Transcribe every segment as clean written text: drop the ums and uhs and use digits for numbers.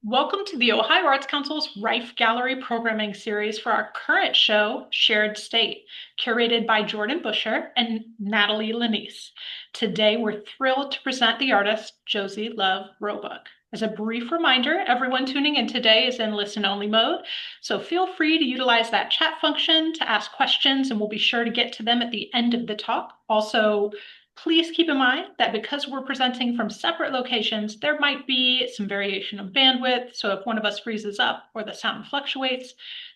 Welcome to the Ohio Arts Council's Rife Gallery programming series for our current show, Shared State, curated by Jordan Busher and Natalie Lanise. Today, we're thrilled to present the artist Josie Love Roebuck. As a brief reminder, everyone tuning in today is in listen-only mode, so feel free to utilize that chat function to ask questions, and we'll be sure to get to them at the end of the talk. Also, please keep in mind that because we're presenting from separate locations, there might be some variation of bandwidth. So if one of us freezes up or the sound fluctuates,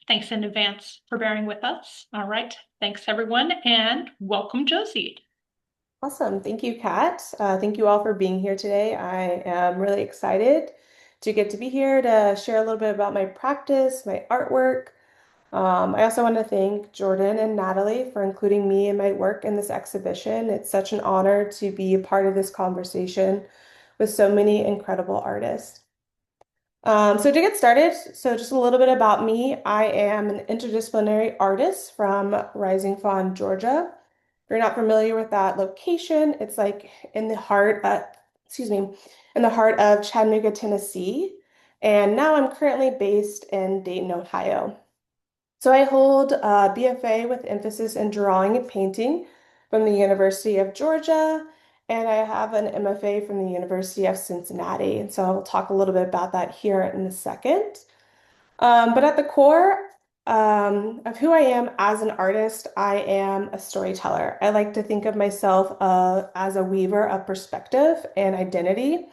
thanks in advance for bearing with us. All right. Thanks, everyone, and welcome, Josie. Awesome. Thank you, Kat. Thank you all for being here today. I am really excited to get to be here to share a little bit about my practice, my artwork. I also want to thank Jordan and Natalie for including me and my work in this exhibition. It's such an honor to be a part of this conversation with so many incredible artists. So to get started, just a little bit about me. I am an interdisciplinary artist from Rising Fawn, Georgia. If you're not familiar with that location, it's like in the heart of, excuse me, in the heart of Chattanooga, Tennessee. And now I'm currently based in Dayton, Ohio. So I hold a BFA with emphasis in drawing and painting from the University of Georgia, and I have an MFA from the University of Cincinnati. And so I'll talk a little bit about that here in a second. But at the core of who I am as an artist, I am a storyteller. I like to think of myself as a weaver of perspective and identity.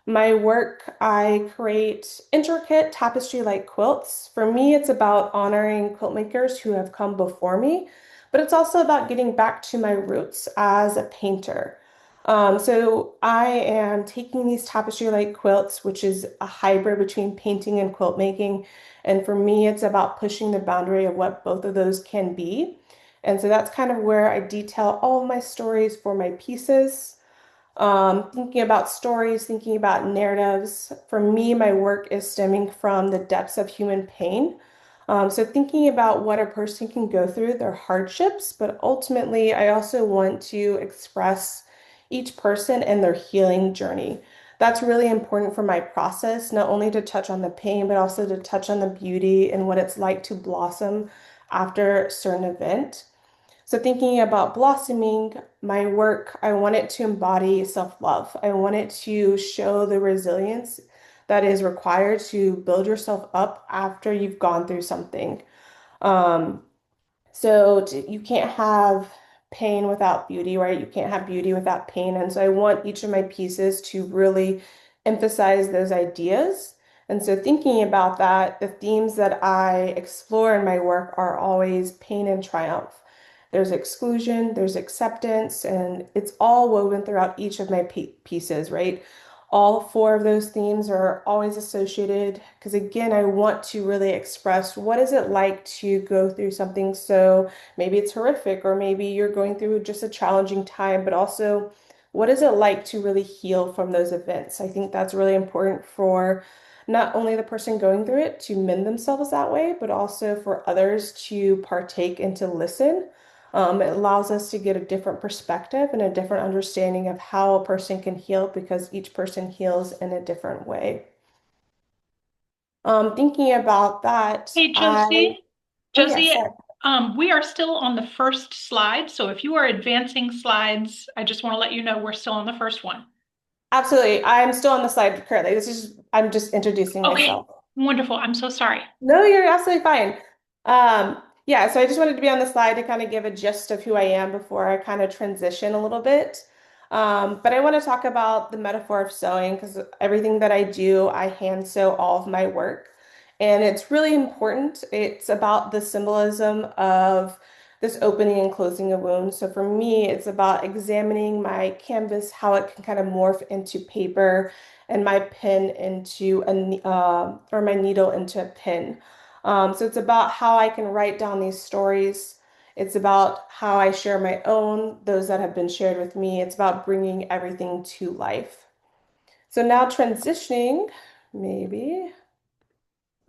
My work, I create intricate tapestry-like quilts. For me, it's about honoring quilt makers who have come before me, but it's also about getting back to my roots as a painter. So I am taking these tapestry-like quilts, which is a hybrid between painting and quilt making. And for me, it's about pushing the boundary of what both of those can be. And so that's kind of where I detail all of my stories for my pieces. Thinking about stories, thinking about narratives. For me, my work is stemming from the depths of human pain. So thinking about what a person can go through, their hardships, but ultimately, I also want to express each person and their healing journey. That's really important for my process, not only to touch on the pain, but also to touch on the beauty and what it's like to blossom after a certain event. So thinking about blossoming, my work, I want it to embody self-love. I want it to show the resilience that is required to build yourself up after you've gone through something. Um, you can't have pain without beauty, right? You can't have beauty without pain. And so I want each of my pieces to really emphasize those ideas. And so thinking about that, the themes that I explore in my work are always pain and triumph. There's exclusion, there's acceptance, and it's all woven throughout each of my pieces, right? All four of those themes are always associated because, again, I want to really express what is it like to go through something so maybe it's horrific, or maybe you're going through just a challenging time, but also what is it like to really heal from those events? I think that's really important for not only the person going through it to mend themselves that way, but also for others to partake and to listen. It allows us to get a different perspective and a different understanding of how a person can heal because each person heals in a different way. Thinking about that, Hey, Josie. oh yes, Josie, sorry. we are still on the first slide. So if you are advancing slides, I just want to let you know we're still on the first one. Absolutely. I'm still on the slide currently. I'm just introducing Okay, myself. wonderful. I'm so sorry. No, you're absolutely fine. Yeah, so I just wanted to be on the slide to kind of give a gist of who I am before I kind of transition a little bit. But I want to talk about the metaphor of sewing because everything that I do, I hand sew all of my work. And it's really important. It's about the symbolism of this opening and closing a wound. So for me, it's about examining my canvas, how it can kind of morph into paper and my pen into or my needle into a pen. So it's about how I can write down these stories. It's about how I share my own, those that have been shared with me. It's about bringing everything to life. So now transitioning, maybe.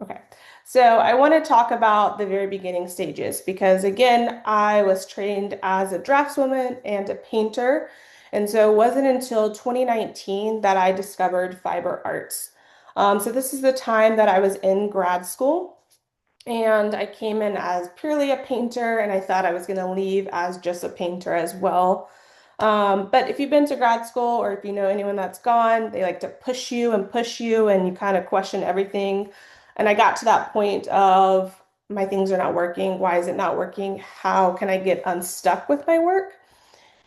Okay. So I want to talk about the very beginning stages because, again, I was trained as a draftswoman and a painter. And so it wasn't until 2019 that I discovered fiber arts. So this is the time that I was in grad school. And I came in as purely a painter, and I thought I was going to leave as just a painter as well. But if you've been to grad school or if you know anyone that's gone, they like to push you, and you kind of question everything. And I got to that point of my things are not working. Why is it not working? How can I get unstuck with my work?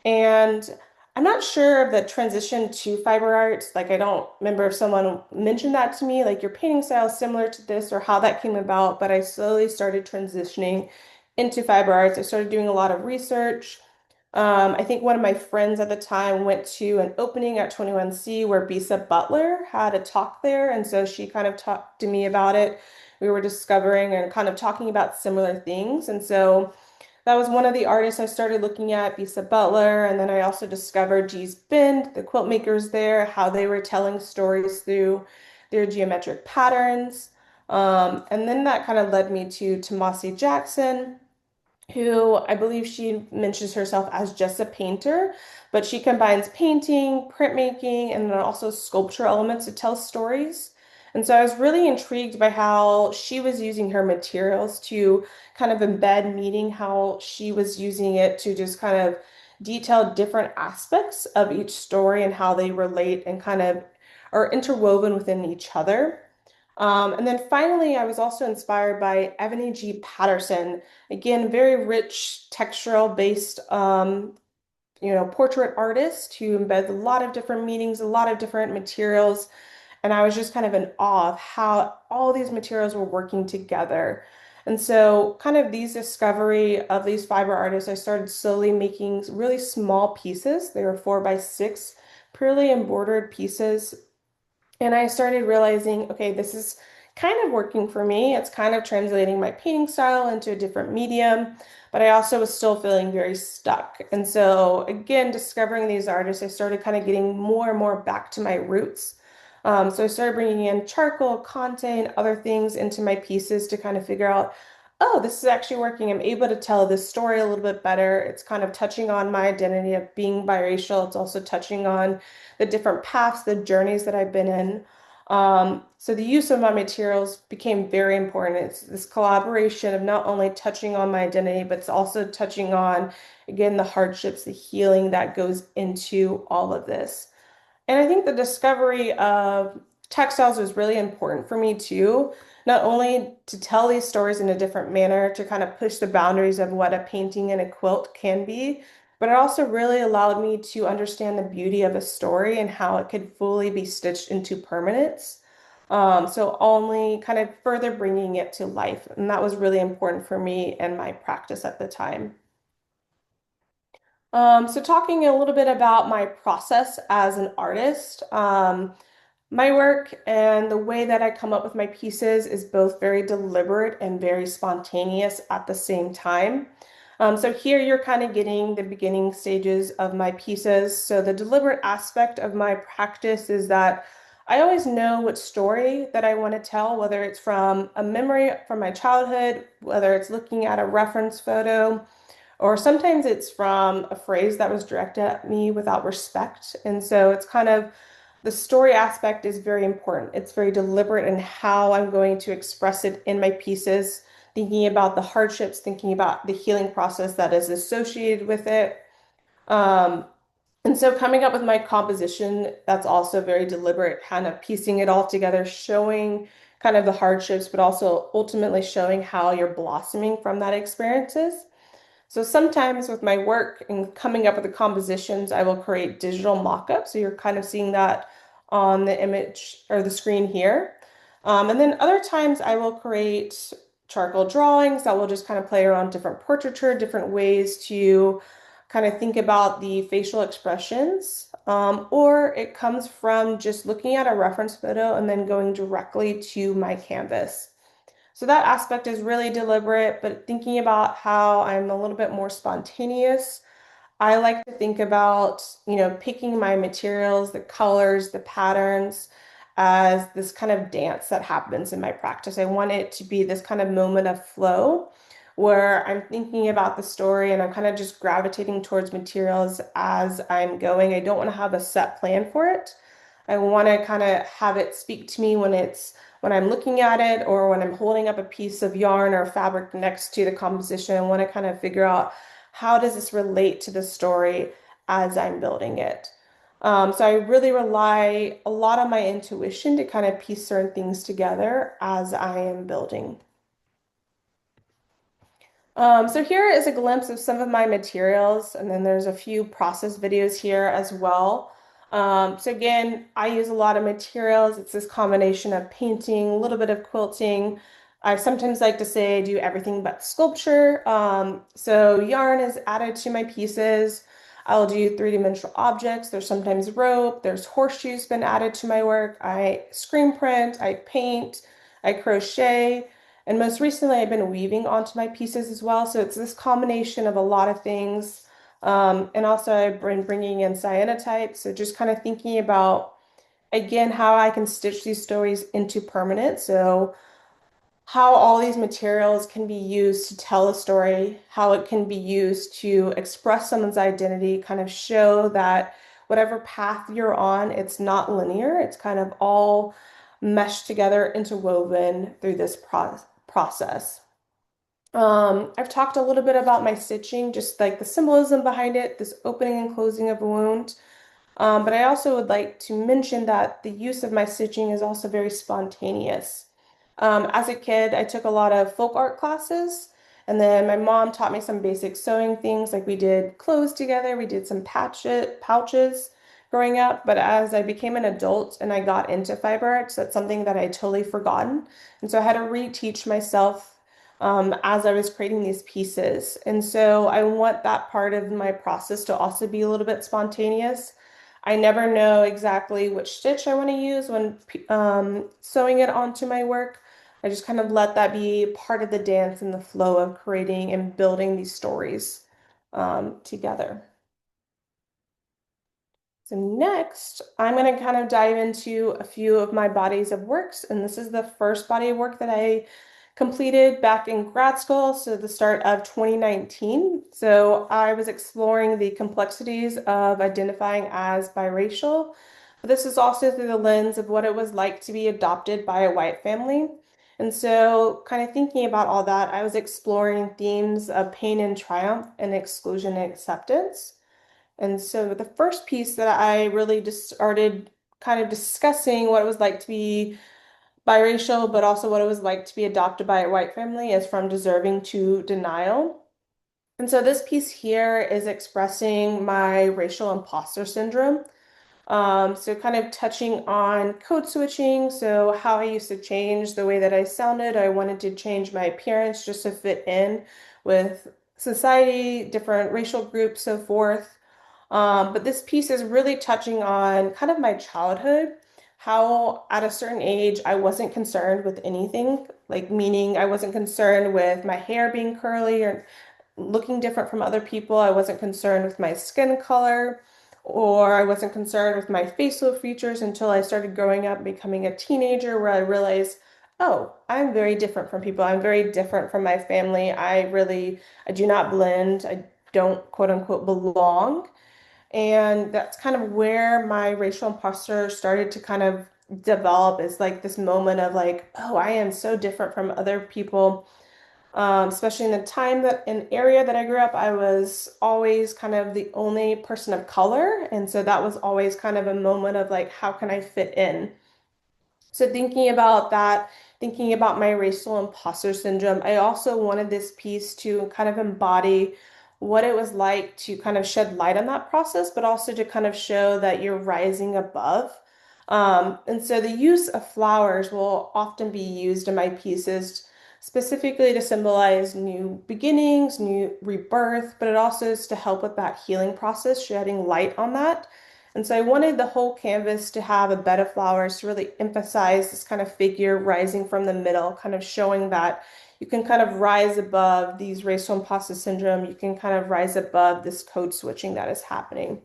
And I'm not sure of the transition to fiber art. Like, I don't remember if someone mentioned that to me, like your painting style is similar to this or how that came about, but I slowly started transitioning into fiber arts. I started doing a lot of research. I think one of my friends at the time went to an opening at 21C where Bisa Butler had a talk there. And so she kind of talked to me about it. We were discovering and kind of talking about similar things. And so that was one of the artists I started looking at, Bisa Butler, and then I also discovered Gee's Bend, the quilt makers there, how they were telling stories through their geometric patterns. And then that kind of led me to Tomasi Jackson, who I believe she mentions herself as just a painter, but she combines painting, printmaking, and then also sculpture elements to tell stories. And so I was really intrigued by how she was using her materials to kind of embed meaning, how she was using it to just kind of detail different aspects of each story and how they relate and kind of are interwoven within each other. And then finally, I was also inspired by Ebony G. Patterson. Again, very rich textural based, portrait artist who embeds a lot of different meanings, a lot of different materials. And I was just kind of in awe of how all these materials were working together. And so, kind of these discovery of these fiber artists, I started slowly making really small pieces. They were 4 by 6, purely embroidered pieces, and I started realizing, okay, this is kind of working for me. It's kind of translating my painting style into a different medium, but I also was still feeling very stuck. And so, again, discovering these artists, I started kind of getting more and more back to my roots. So I started bringing in charcoal, content, other things into my pieces to kind of figure out, oh, this is actually working. I'm able to tell this story a little bit better. It's kind of touching on my identity of being biracial. It's also touching on the different paths, the journeys that I've been in. So the use of my materials became very important. It's this collaboration of not only touching on my identity, but it's also touching on, again, the hardships, the healing that goes into all of this. And I think the discovery of textiles was really important for me too, not only to tell these stories in a different manner, to kind of push the boundaries of what a painting and a quilt can be, but it also really allowed me to understand the beauty of a story and how it could fully be stitched into permanence. So only kind of further bringing it to life. And that was really important for me and my practice at the time. So talking a little bit about my process as an artist, my work and the way that I come up with my pieces is both very deliberate and very spontaneous at the same time. So here you're kind of getting the beginning stages of my pieces. So the deliberate aspect of my practice is that I always know what story that I want to tell, whether it's from a memory from my childhood, whether it's looking at a reference photo, or sometimes it's from a phrase that was directed at me without respect. And so it's kind of the story aspect is very important. It's very deliberate in how I'm going to express it in my pieces, thinking about the hardships, thinking about the healing process that is associated with it. Um, and so coming up with my composition, that's also very deliberate, kind of piecing it all together, showing kind of the hardships, but also ultimately showing how you're blossoming from that experiences. So sometimes with my work and coming up with the compositions, I will create digital mock-ups. So you're kind of seeing that on the image or the screen here. And then other times I will create charcoal drawings that will just kind of play around different portraiture, different ways to kind of think about the facial expressions. Or it comes from just looking at a reference photo and then going directly to my canvas. So that aspect is really deliberate, but thinking about how I'm a little bit more spontaneous, I like to think about, picking my materials, the colors, the patterns as this kind of dance that happens in my practice. I want it to be this kind of moment of flow where I'm thinking about the story and I'm kind of just gravitating towards materials as I'm going. I don't want to have a set plan for it. I want to kind of have it speak to me when I'm looking at it or when I'm holding up a piece of yarn or fabric next to the composition. I want to kind of figure out how does this relate to the story as I'm building it. So I really rely a lot on my intuition to kind of piece certain things together as I am building. So here is a glimpse of some of my materials, and then there's a few process videos here as well. So again, I use a lot of materials. It's this combination of painting, a little bit of quilting. I sometimes like to say I do everything but sculpture. So yarn is added to my pieces. I'll do three-dimensional objects. There's sometimes rope. There's horseshoes been added to my work. I screen print, I paint, I crochet. And most recently, I've been weaving onto my pieces as well. So it's this combination of a lot of things. And also, I've been bringing in cyanotype. So just kind of thinking about, again, how I can stitch these stories into permanent. So how all these materials can be used to tell a story, how it can be used to express someone's identity, kind of show that whatever path you're on, it's not linear. It's kind of all meshed together, interwoven through this process. I've talked a little bit about my stitching, just like the symbolism behind it, this opening and closing of a wound. But I also would like to mention that the use of my stitching is also very spontaneous. As a kid, I took a lot of folk art classes, and then my mom taught me some basic sewing things, like we did clothes together, we did some pouches growing up. But as I became an adult and I got into fiber arts, that's something that I totally forgotten. And so I had to reteach myself as I was creating these pieces. And so I want that part of my process to also be a little bit spontaneous. I never know exactly which stitch I want to use when sewing it onto my work. I just kind of let that be part of the dance and the flow of creating and building these stories together. So next, I'm going to kind of dive into a few of my bodies of works, and this is the first body of work that I completed back in grad school, so the start of 2019. So I was exploring the complexities of identifying as biracial, but this is also through the lens of what it was like to be adopted by a white family. And so, kind of thinking about all that, I was exploring themes of pain and triumph and exclusion and acceptance. And so the first piece that I really just started kind of discussing what it was like to be biracial, but also what it was like to be adopted by a white family is from deserving to denial. And so this piece here is expressing my racial imposter syndrome. So kind of touching on code switching. So how I used to change the way that I sounded. I wanted to change my appearance just to fit in with society, different racial groups, so forth. But this piece is really touching on kind of my childhood, how at a certain age I wasn't concerned with anything, like meaning I wasn't concerned with my hair being curly or looking different from other people. I wasn't concerned with my skin color, or I wasn't concerned with my facial features until I started growing up, becoming a teenager, where I realized, oh, I'm very different from people. I'm very different from my family. I do not blend. I don't quote unquote belong. And that's kind of where my racial imposter started to kind of develop is like this moment of like, oh, I am so different from other people. Especially in the time that in area that I grew up, I was always kind of the only person of color. And so that was always kind of a moment of like, how can I fit in? So thinking about that, thinking about my racial imposter syndrome, I also wanted this piece to kind of embody what it was like to kind of shed light on that process, but also to kind of show that you're rising above. And so the use of flowers will often be used in my pieces specifically to symbolize new beginnings, new rebirth, but it also is to help with that healing process, shedding light on that. And so I wanted the whole canvas to have a bed of flowers to really emphasize this kind of figure rising from the middle, kind of showing that you can kind of rise above these racial imposter syndrome. You can kind of rise above this code switching that is happening.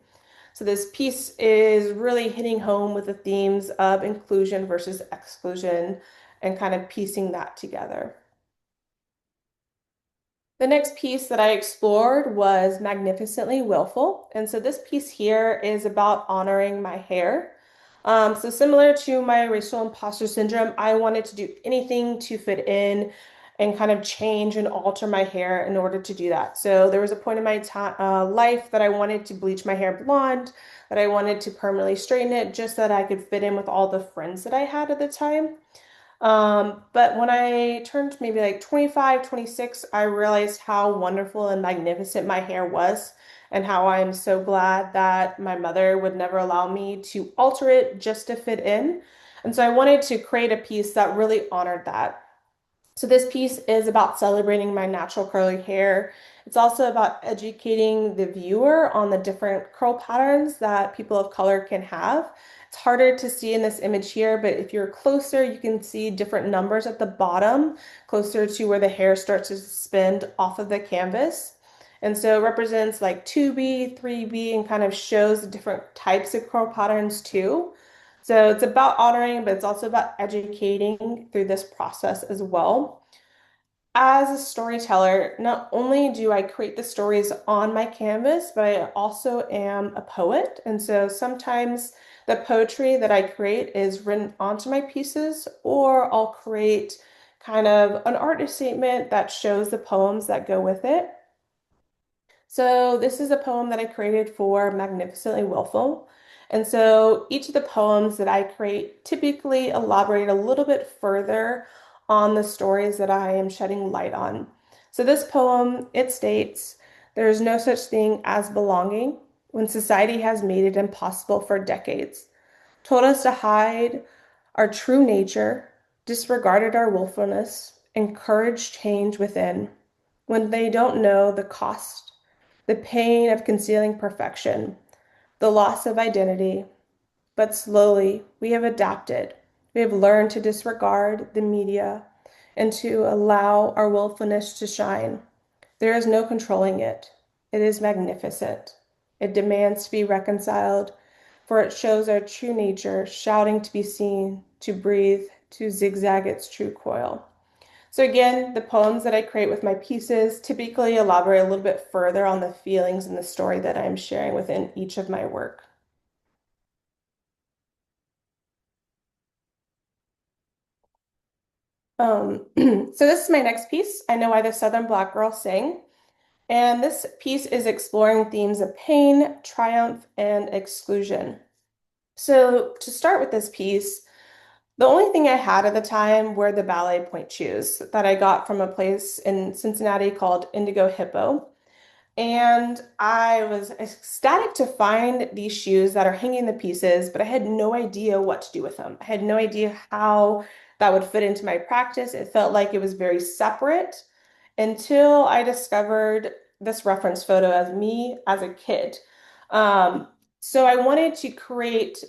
So this piece is really hitting home with the themes of inclusion versus exclusion and kind of piecing that together. The next piece that I explored was Magnificently Willful. And so this piece here is about honoring my hair. So similar to my racial imposter syndrome, I wanted to do anything to fit in and kind of change and alter my hair in order to do that. So there was a point in my time, life that I wanted to bleach my hair blonde, that I wanted to permanently straighten it just so that I could fit in with all the friends that I had at the time. But when I turned maybe like 25, 26, I realized how wonderful and magnificent my hair was, and how I am so glad that my mother would never allow me to alter it just to fit in. And so I wanted to create a piece that really honored that. So this piece is about celebrating my natural curly hair. It's also about educating the viewer on the different curl patterns that people of color can have. It's harder to see in this image here, but if you're closer, you can see different numbers at the bottom, closer to where the hair starts to suspend off of the canvas. And so it represents like 2B, 3B, and kind of shows the different types of curl patterns too. So it's about honoring, but it's also about educating through this process as well. As a storyteller, not only do I create the stories on my canvas, but I also am a poet. And so sometimes the poetry that I create is written onto my pieces, or I'll create kind of an art statement that shows the poems that go with it. So this is a poem that I created for Magnificently Willful. And so each of the poems that I create typically elaborate a little bit further on the stories that I am shedding light on. So this poem, it states, there is no such thing as belonging when society has made it impossible for decades, told us to hide our true nature, disregarded our willfulness, encouraged change within, when they don't know the cost, the pain of concealing perfection, the loss of identity. But slowly we have adapted. We have learned to disregard the media and to allow our willfulness to shine. There is no controlling it. It is magnificent. It demands to be reconciled, for it shows our true nature, shouting to be seen, to breathe, to zigzag its true coil. So again, the poems that I create with my pieces typically elaborate a little bit further on the feelings and the story that I'm sharing within each of my work. So this is my next piece. I Know Why the Southern Black Girl Sing. And this piece is exploring themes of pain, triumph, and exclusion. So to start with this piece, the only thing I had at the time were the ballet point shoes that I got from a place in Cincinnati called Indigo Hippo. And I was ecstatic to find these shoes that are hanging in the pieces, but I had no idea what to do with them. I had no idea how that would fit into my practice. It felt like it was very separate until I discovered this reference photo as me as a kid. Um, so I wanted to create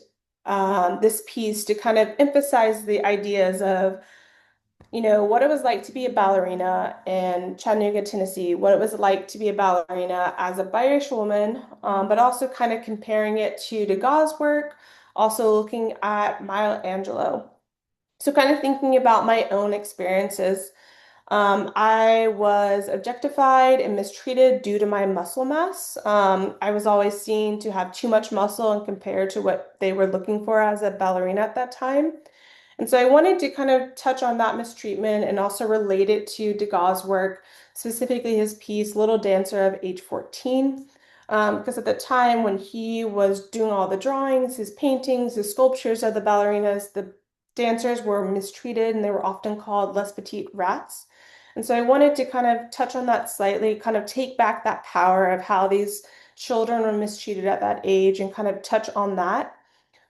this piece to kind of emphasize the ideas of what it was like to be a ballerina in Chattanooga, Tennessee, what it was like to be a ballerina as a biracial woman, but also kind of comparing it to Degas' work, also looking at Maya Angelou. So kind of thinking about my own experiences. I was objectified and mistreated due to my muscle mass. I was always seen to have too much muscle and compared to what they were looking for as a ballerina at that time. And so I wanted to kind of touch on that mistreatment and also relate it to Degas' work, specifically his piece, Little Dancer of Age 14. Because at the time when he was doing all the drawings, his paintings, his sculptures of the ballerinas, the dancers were mistreated and they were often called les petites rats. And so I wanted to kind of touch on that slightly, kind of take back that power of how these children were mistreated at that age and kind of touch on that.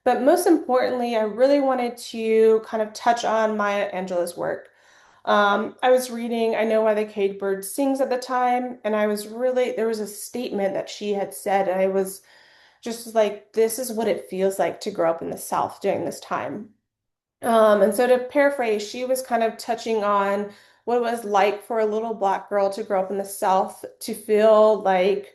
But most importantly, I really wanted to kind of touch on Maya Angelou's work. I was reading I Know Why the Caged Bird Sings at the time, and there was a statement that she had said, and I was just like, this is what it feels like to grow up in the South during this time. And so to paraphrase, she was kind of touching on what it was like for a little black girl to grow up in the South, to feel like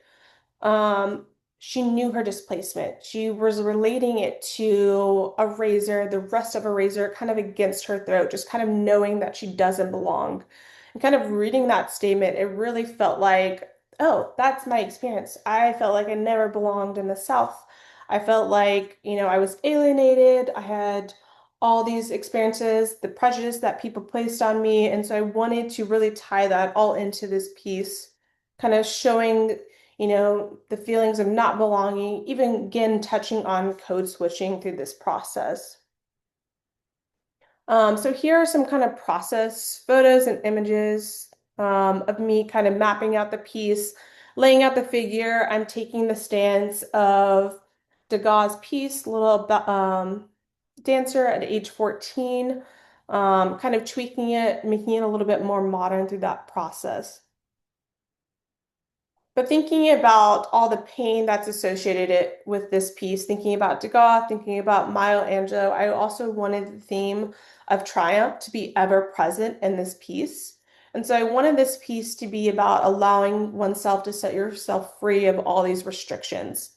um, she knew her displacement. She was relating it to a razor, the rest of a razor kind of against her throat, just kind of knowing that she doesn't belong. And kind of reading that statement, it really felt like, oh, that's my experience. I felt like I never belonged in the South. I felt like, I was alienated. I had all these experiences, the prejudice that people placed on me. And so I wanted to really tie that all into this piece, kind of showing, the feelings of not belonging, even again, touching on code switching through this process. So here are some kind of process photos and images of me kind of mapping out the piece, laying out the figure. I'm taking the stance of Degas' piece, Little Dancer at age 14, kind of tweaking it, making it a little bit more modern through that process. But thinking about all the pain that's associated with this piece, thinking about Degas, thinking about Michelangelo, I also wanted the theme of triumph to be ever present in this piece. And so I wanted this piece to be about allowing oneself to set yourself free of all these restrictions.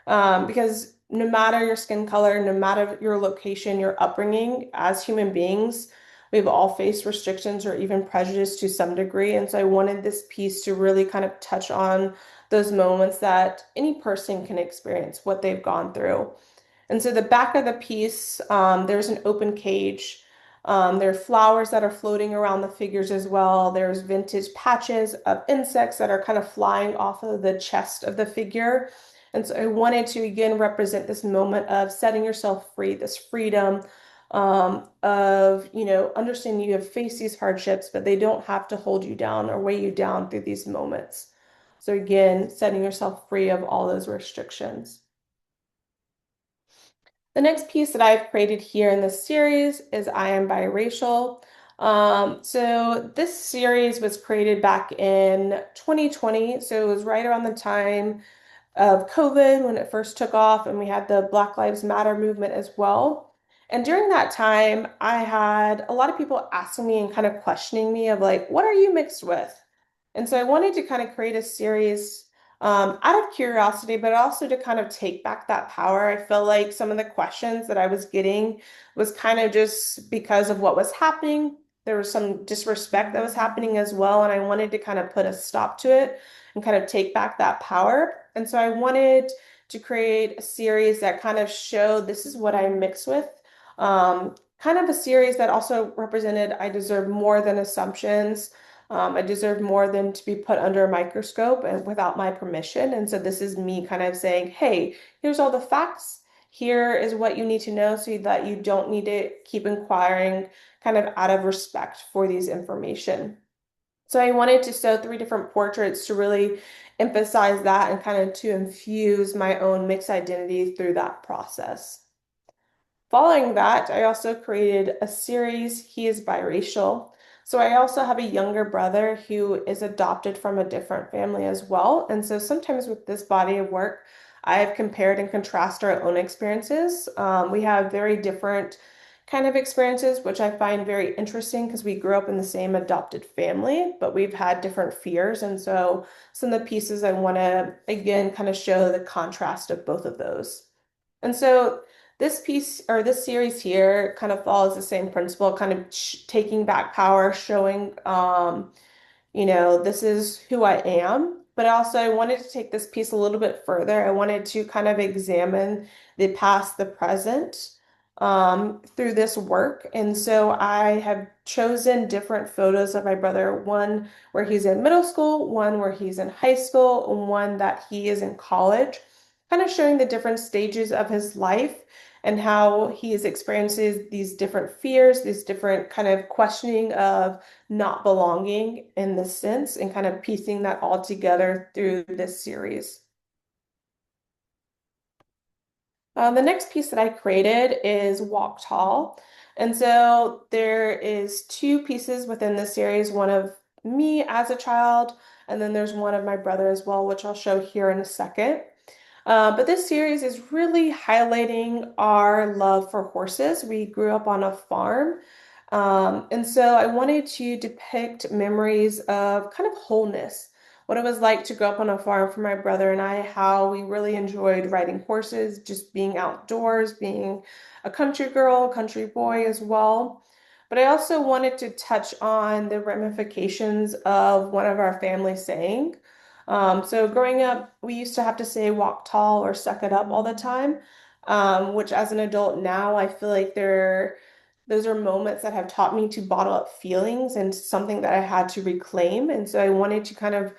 Because no matter your skin color, no matter your location, your upbringing, as human beings, we've all faced restrictions or even prejudice to some degree. And so I wanted this piece to really kind of touch on those moments that any person can experience, what they've gone through. And so the back of the piece, there's an open cage. There are flowers that are floating around the figures as well. There's vintage patches of insects that are kind of flying off of the chest of the figure. And so I wanted to again represent this moment of setting yourself free, this freedom of, understanding you have faced these hardships, but they don't have to hold you down or weigh you down through these moments. So again, setting yourself free of all those restrictions. The next piece that I've created here in this series is I Am Biracial. So this series was created back in 2020. So it was right around the time of COVID when it first took off, and we had the Black Lives Matter movement as well. And during that time, I had a lot of people asking me and kind of questioning me of like, what are you mixed with? And so I wanted to kind of create a series out of curiosity, but also to kind of take back that power. I feel like some of the questions that I was getting was kind of just because of what was happening. There was some disrespect that was happening as well, and I wanted to kind of put a stop to it and kind of take back that power. And so I wanted to create a series that kind of showed this is what I'm mixed with. Kind of a series that also represented I deserve more than assumptions. I deserve more than to be put under a microscope and without my permission. And so this is me kind of saying, hey, here's all the facts. Here is what you need to know so that you don't need to keep inquiring kind of out of respect for these information. So I wanted to show three different portraits to really emphasize that and kind of to infuse my own mixed identity through that process. Following that, I also created a series, He is Biracial. So I also have a younger brother who is adopted from a different family as well. And so sometimes with this body of work, I have compared and contrasted our own experiences. We have very different kind of experiences, which I find very interesting because we grew up in the same adopted family, but we've had different fears. And so some of the pieces I want to, again, kind of show the contrast of both of those. And so this piece or this series here kind of follows the same principle, kind of taking back power, showing, this is who I am. But also, I wanted to take this piece a little bit further. I wanted to kind of examine the past, the present, through this work. And so I have chosen different photos of my brother, one where he's in middle school, one where he's in high school, and one that he is in college, kind of showing the different stages of his life and how he has experiences these different fears, these different kind of questioning of not belonging in this sense, and kind of piecing that all together through this series. The next piece that I created is Walk Tall. And so there is two pieces within this series, one of me as a child, and then there's one of my brother as well, which I'll show here in a second. But this series is really highlighting our love for horses. We grew up on a farm. And so I wanted to depict memories of kind of wholeness, what it was like to grow up on a farm for my brother and I, how we really enjoyed riding horses, just being outdoors, being a country girl, country boy as well. But I also wanted to touch on the ramifications of one of our family saying. So growing up, we used to have to say walk tall or suck it up all the time, which as an adult now, I feel like those are moments that have taught me to bottle up feelings and something that I had to reclaim. And so I wanted to kind of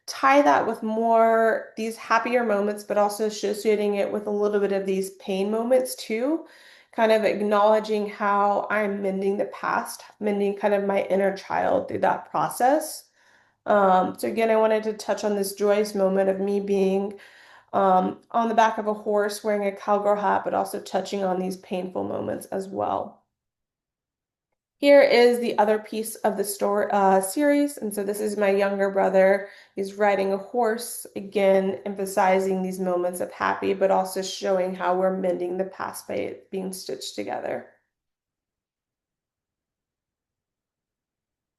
tie that with more these happier moments, but also associating it with a little bit of these pain moments too, kind of acknowledging how I'm mending the past, mending kind of my inner child through that process. So again, I wanted to touch on this joyous moment of me being on the back of a horse wearing a cowgirl hat, but also touching on these painful moments as well. Here is the other piece of the story series, and so this is my younger brother. He's riding a horse, again, emphasizing these moments of happy, but also showing how we're mending the past by it being stitched together.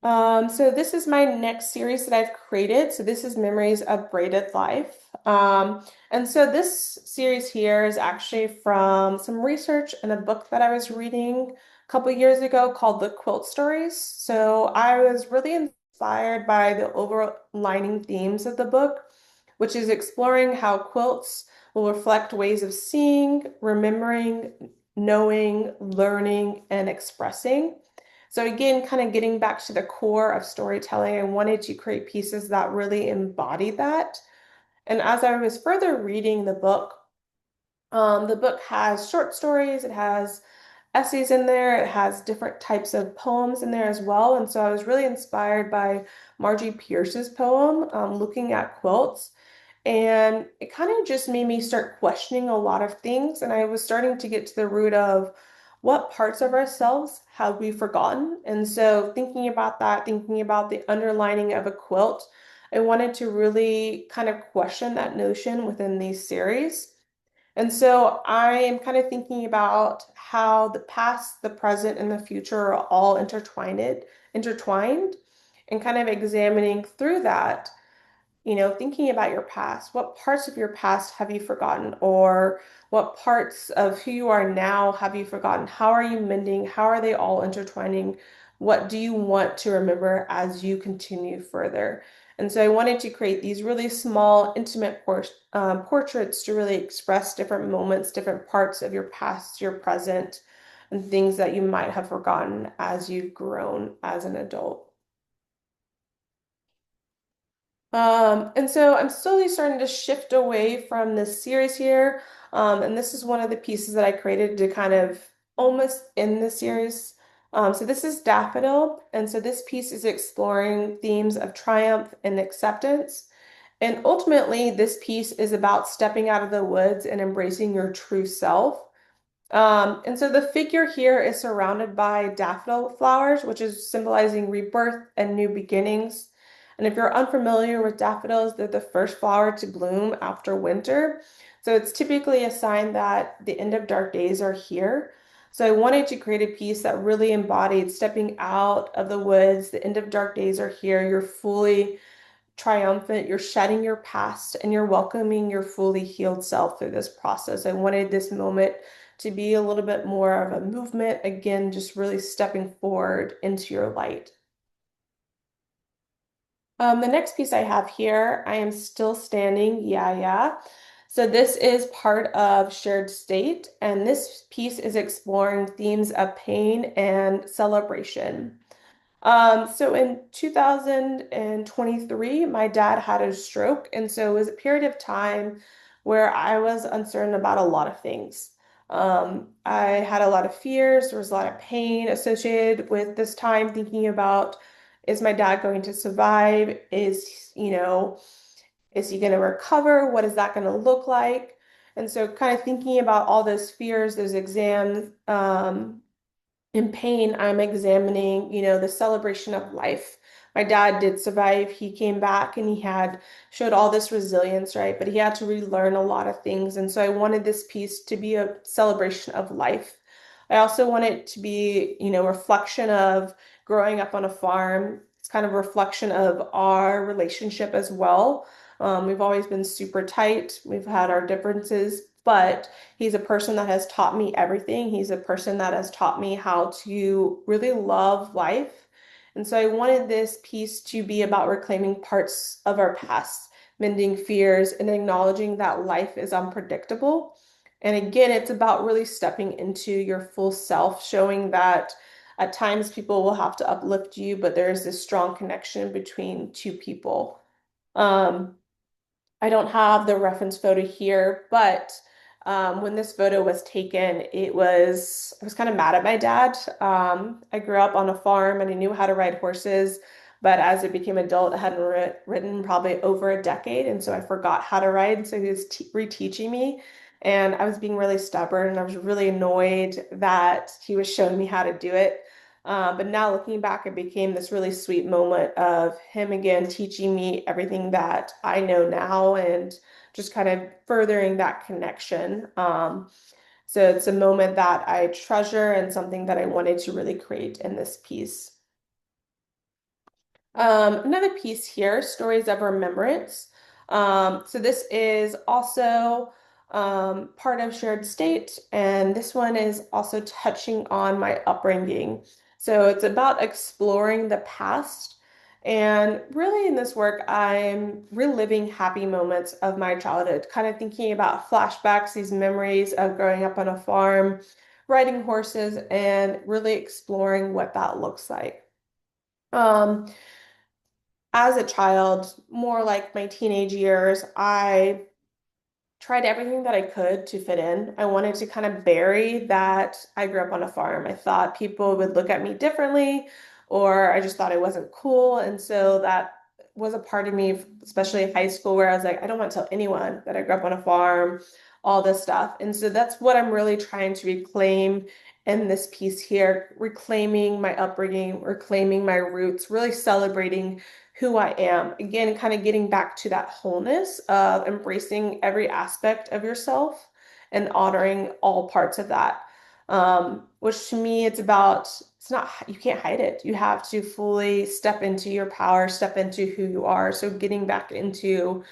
So this is my next series that I've created. So this is Memories of Braided Life. And so this series here is actually from some research in a book that I was reading a couple years ago called The Quilt Stories. So I was really inspired by the overlining themes of the book, which is exploring how quilts will reflect ways of seeing, remembering, knowing, learning, and expressing. So again, kind of getting back to the core of storytelling, I wanted to create pieces that really embody that. And as I was further reading the book has short stories, it has essays in there, it has different types of poems in there as well. And so I was really inspired by Margie Pierce's poem, Looking at Quilts. And it kind of just made me start questioning a lot of things. And I was starting to get to the root of what parts of ourselves have we forgotten. And so thinking about that, thinking about the underlining of a quilt, I wanted to really kind of question that notion within these series. And so I am kind of thinking about how the past, the present, and the future are all intertwined, and kind of examining through that, thinking about your past, what parts of your past have you forgotten? Or what parts of who you are now have you forgotten? How are you mending? How are they all intertwining? What do you want to remember as you continue further? And so I wanted to create these really small, intimate portraits to really express different moments, different parts of your past, your present, and things that you might have forgotten as you've grown as an adult. And so I'm slowly starting to shift away from this series here. And this is one of the pieces that I created to kind of almost end the series. So this is Daffodil. And so this piece is exploring themes of triumph and acceptance. And ultimately, this piece is about stepping out of the woods and embracing your true self. And so the figure here is surrounded by daffodil flowers, which is symbolizing rebirth and new beginnings. And if you're unfamiliar with daffodils, they're the first flower to bloom after winter. So it's typically a sign that the end of dark days are here. So I wanted to create a piece that really embodied stepping out of the woods. The end of dark days are here. You're fully triumphant, you're shedding your past, and you're welcoming your fully healed self through this process. I wanted this moment to be a little bit more of a movement, again, just really stepping forward into your light. The next piece I have here, I am still standing, yeah, yeah. So this is part of Shared State, and this piece is exploring themes of pain and celebration. So in 2023, my dad had a stroke, and so it was a period of time where I was uncertain about a lot of things. I had a lot of fears, there was a lot of pain associated with this time, thinking about, is my dad going to survive? Is he going to recover? What is that going to look like? And so kind of thinking about all those fears, those exams, in pain, I'm examining, the celebration of life. My dad did survive. He came back and he had showed all this resilience, right? But he had to relearn a lot of things. And so I wanted this piece to be a celebration of life. I also want it to be, reflection of growing up on a farm. It's kind of a reflection of our relationship as well. We've always been super tight. We've had our differences, but he's a person that has taught me everything. He's a person that has taught me how to really love life. And so I wanted this piece to be about reclaiming parts of our past, mending fears, and acknowledging that life is unpredictable. And again, it's about really stepping into your full self, showing that at times people will have to uplift you, but there is this strong connection between two people. Um, I don't have the reference photo here, but when this photo was taken, I was kind of mad at my dad. I grew up on a farm and I knew how to ride horses, but as I became adult, I hadn't ridden probably over a decade, and so I forgot how to ride. So he was t reteaching me, and I was being really stubborn, and I was really annoyed that he was showing me how to do it. But now looking back, it became this really sweet moment of him again teaching me everything that I know now and just kind of furthering that connection. So it's a moment that I treasure and something that I wanted to really create in this piece. Another piece here, Stories of Remembrance. So this is also part of Shared State, and this one is also touching on my upbringing. So it's about exploring the past. And really, in this work, I'm reliving happy moments of my childhood, kind of thinking about flashbacks, these memories of growing up on a farm, riding horses, and really exploring what that looks like. Um, as a child, more like my teenage years, I tried everything that I could to fit in. I wanted to kind of bury that I grew up on a farm. I thought people would look at me differently, or I just thought I wasn't cool. And so that was a part of me, especially in high school, where I was like, I don't want to tell anyone that I grew up on a farm, all this stuff. And so that's what I'm really trying to reclaim in this piece here, reclaiming my upbringing, reclaiming my roots, really celebrating who I am. Again, kind of getting back to that wholeness of embracing every aspect of yourself and honoring all parts of that. Which to me, it's not, you can't hide it. You have to fully step into your power, step into who you are. So getting back into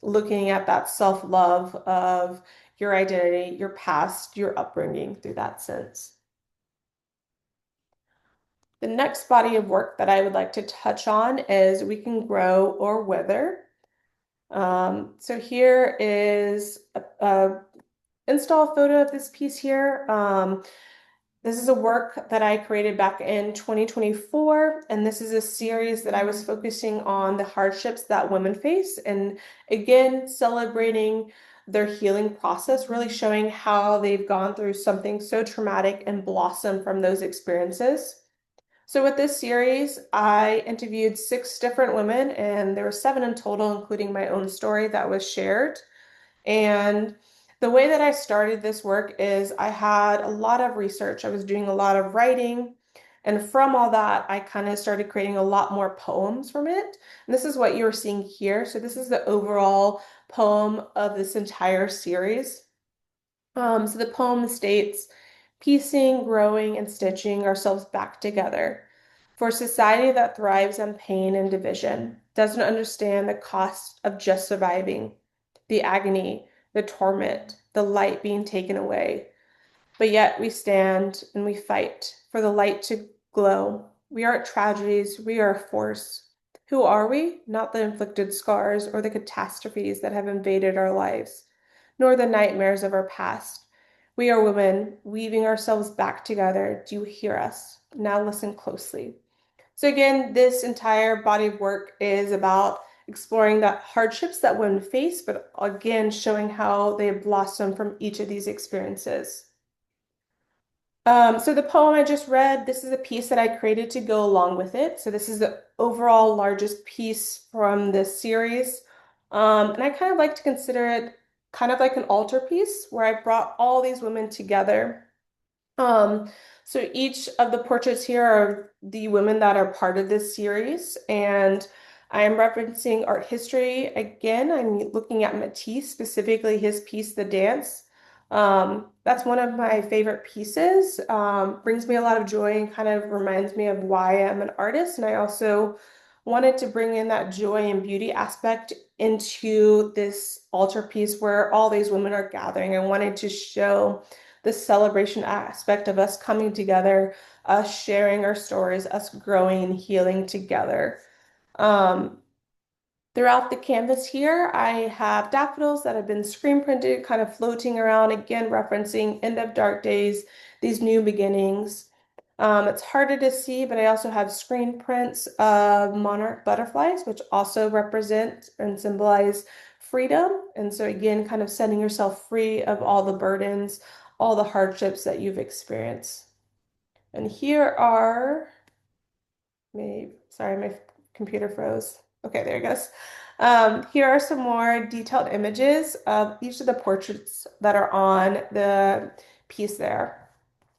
looking at that self-love of your identity, your past, your upbringing through that sense. The next body of work that I would like to touch on is We Can Grow or Wither. So here is a install photo of this piece here. This is a work that I created back in 2024, and this is a series that I was focusing on the hardships that women face, and again, celebrating their healing process, really showing how they've gone through something so traumatic and blossomed from those experiences. So with this series, I interviewed 6 different women, and there were 7 in total, including my own story that was shared. And the way that I started this work is I had a lot of research. I was doing a lot of writing, and from all that, I kind of started creating a lot more poems from it. And this is what you're seeing here. So this is the overall poem of this entire series. So the poem states, piecing, growing, and stitching ourselves back together. For a society that thrives on pain and division, doesn't understand the cost of just surviving, the agony, the torment, the light being taken away. But yet we stand and we fight for the light to glow. We aren't tragedies, we are a force. Who are we? Not the inflicted scars or the catastrophes that have invaded our lives, nor the nightmares of our past. We are women, weaving ourselves back together. Do you hear us? Now listen closely. So again, this entire body of work is about exploring the hardships that women face, but again, showing how they blossom from each of these experiences. So the poem I just read, this is a piece that I created to go along with it. So this is the overall largest piece from this series. And I kind of like to consider it kind of like an altar piece where I brought all these women together. Um, so each of the portraits here are the women that are part of this series, and I am referencing art history again. I'm looking at Matisse, specifically his piece, The Dance. That's one of my favorite pieces. Brings me a lot of joy and kind of reminds me of why I'm an artist. And I also wanted to bring in that joy and beauty aspect into this altar piece where all these women are gathering. I wanted to show the celebration aspect of us coming together, us sharing our stories, us growing and healing together. Um, Throughout the canvas here, I have daffodils that have been screen printed, kind of floating around, again, referencing end of dark days, these new beginnings. It's harder to see, but I also have screen prints of monarch butterflies, which also represent and symbolize freedom. And so, again, kind of setting yourself free of all the burdens, all the hardships that you've experienced. And here are sorry, my computer froze. Okay, there it goes. Here are some more detailed images of each of the portraits that are on the piece there.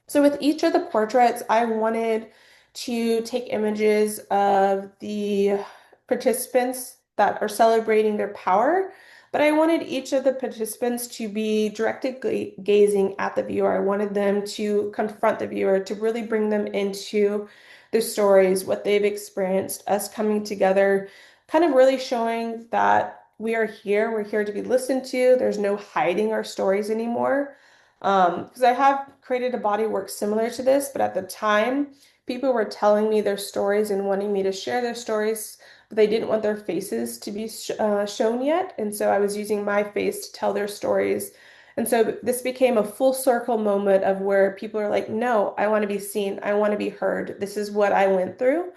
So with each of the portraits, I wanted to take images of the participants that are celebrating their power, but I wanted each of the participants to be directly gazing at the viewer. I wanted them to confront the viewer, to really bring them into their stories, what they've experienced, us coming together, kind of really showing that we are here, we're here to be listened to. There's no hiding our stories anymore. Because I have created a body work similar to this, but at the time, people were telling me their stories and wanting me to share their stories, but they didn't want their faces to be shown yet. And so I was using my face to tell their stories. And so this became a full circle moment of where people are like, no, I want to be seen. I want to be heard. This is what I went through.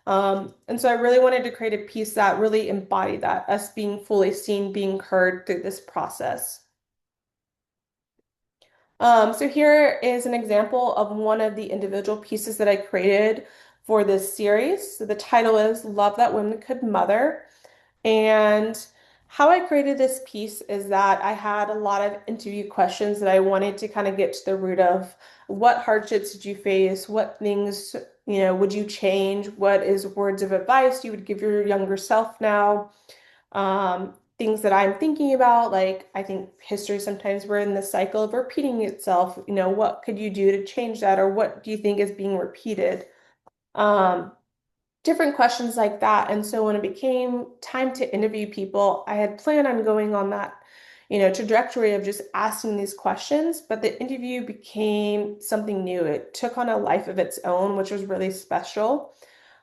And so I really wanted to create a piece that really embodied that, us being fully seen, being heard through this process. So here is an example of one of the individual pieces that I created for this series. So the title is Love That Women Could Mother. And how I created this piece is that I had a lot of interview questions that I wanted to kind of get to the root of. What hardships did you face? What things, would you change? What is words of advice you would give your younger self now? Things that I'm thinking about, like I think history sometimes we're in the cycle of repeating itself. What could you do to change that, or what do you think is being repeated? Um, Different questions like that. And so when it became time to interview people, I had planned on going on that, trajectory of just asking these questions, but the interview became something new. It took on a life of its own, which was really special.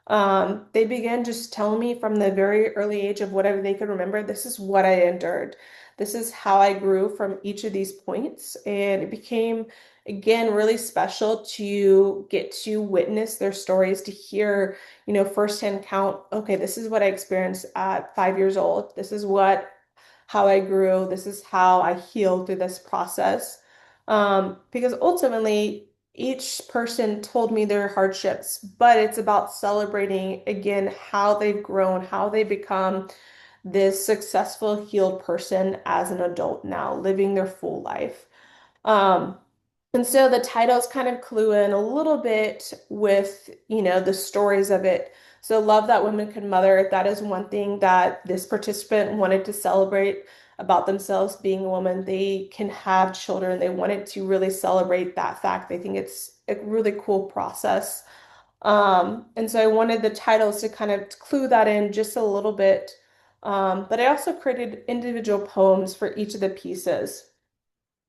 They began just telling me from the very early age of whatever they could remember, this is what I endured. This is how I grew from each of these points. And it became, again, really special to get to witness their stories, to hear, firsthand count, okay, this is what I experienced at 5 years old. This is how I grew. This is how I healed through this process. Because ultimately, each person told me their hardships, but it's about celebrating again how they've grown, how they become this successful, healed person as an adult now, living their full life. Um, and so the titles kind of clue in a little bit with, the stories of it. So love that women could mother. That is one thing that this participant wanted to celebrate about themselves being a woman. They can have children. They wanted to really celebrate that fact. They think it's a really cool process. And so I wanted the titles to kind of clue that in just a little bit. But I also created individual poems for each of the pieces.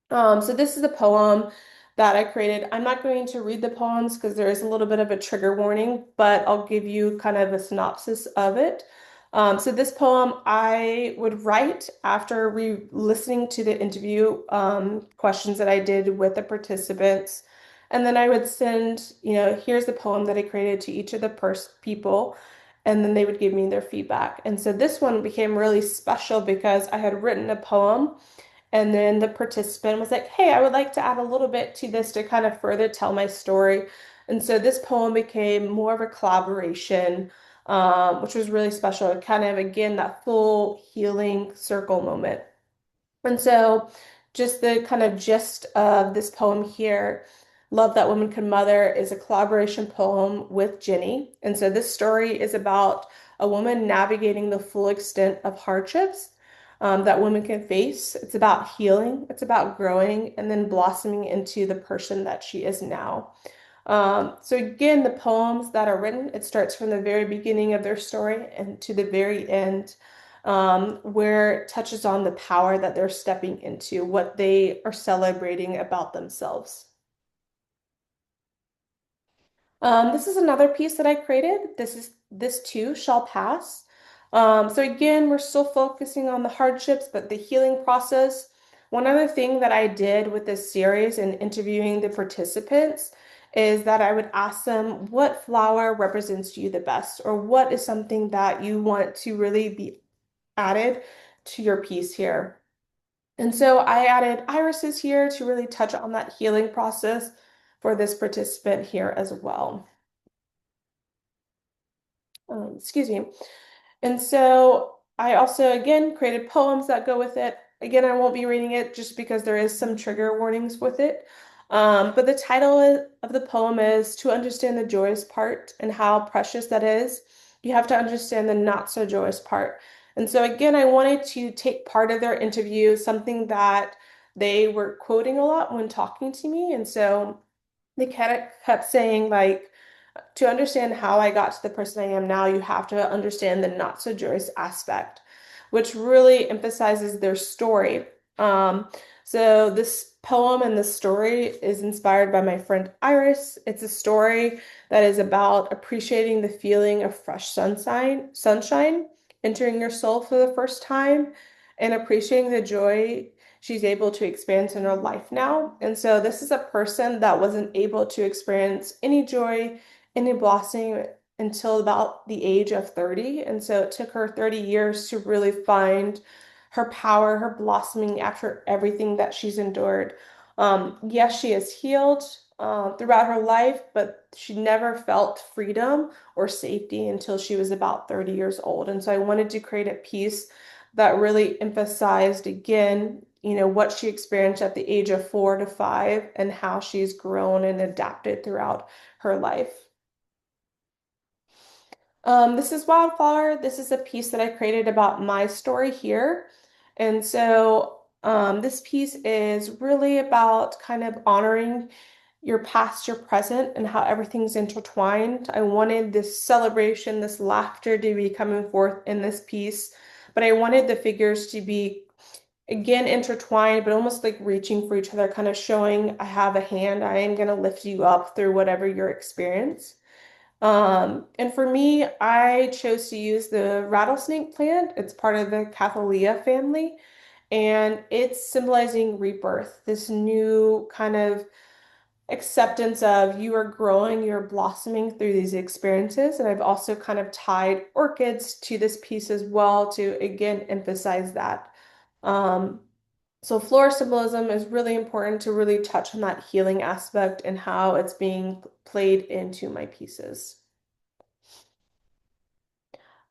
So this is a poem that I created. I'm not going to read the poems because there is a little bit of a trigger warning, but I'll give you kind of a synopsis of it. So this poem I would write after listening to the interview questions that I did with the participants. And then I would send, here's the poem that I created to each of the people. And then they would give me their feedback. And so this one became really special because I had written a poem. And then the participant was like, hey, I would like to add a little bit to this to kind of further tell my story. And so this poem became more of a collaboration, which was really special. Kind of, again, that full healing circle moment. And so, just the kind of gist of this poem here, Love That Woman Could Mother, is a collaboration poem with Jenny. And so, this story is about a woman navigating the full extent of hardships that women can face. It's about healing, it's about growing, and then blossoming into the person that she is now. So again, the poems that are written, it starts from the very beginning of their story and to the very end, where it touches on the power that they're stepping into, what they are celebrating about themselves. This is another piece that I created. This too shall pass. So again, we're still focusing on the hardships, but the healing process. One other thing that I did with this series and interviewing the participants is that I would ask them what flower represents you the best, or what is something that you want to really be added to your piece here. And so I added irises here to really touch on that healing process for this participant here as well. Excuse me. And so I also, again, created poems that go with it. Again, I won't be reading it just because there is some trigger warnings with it. But the title of the poem is To Understand the Joyous Part and How Precious That Is. You have to understand the not so joyous part. And so, again, I wanted to take part of their interview, something that they were quoting a lot when talking to me. And so they kept saying, like, to understand how I got to the person I am now, you have to understand the not so joyous aspect, which really emphasizes their story. Um, so this poem and this story is inspired by my friend Iris. It's a story that is about appreciating the feeling of fresh sunshine entering your soul for the first time, and appreciating the joy she's able to experience in her life now. And so this is a person that wasn't able to experience any joy, any blossoming until about the age of 30. And so it took her 30 years to really find her power, her blossoming after everything that she's endured. Yes, she has healed throughout her life, but she never felt freedom or safety until she was about 30 years old. And so I wanted to create a piece that really emphasized again, what she experienced at the age of 4 to 5 and how she's grown and adapted throughout her life. This is Wildflower. This is a piece that I created about my story here. And so this piece is really about kind of honoring your past, your present, and how everything's intertwined. I wanted this celebration, this laughter to be coming forth in this piece, but I wanted the figures to be, again, intertwined, but almost like reaching for each other, kind of showing I have a hand. I am going to lift you up through whatever your experience. And for me, I chose to use the rattlesnake plant. It's part of the Catholea family, and it's symbolizing rebirth, this new kind of acceptance of you are growing, you're blossoming through these experiences. And I've also kind of tied orchids to this piece as well to again emphasize that. Um, so floral symbolism is really important to really touch on that healing aspect and how it's being played into my pieces.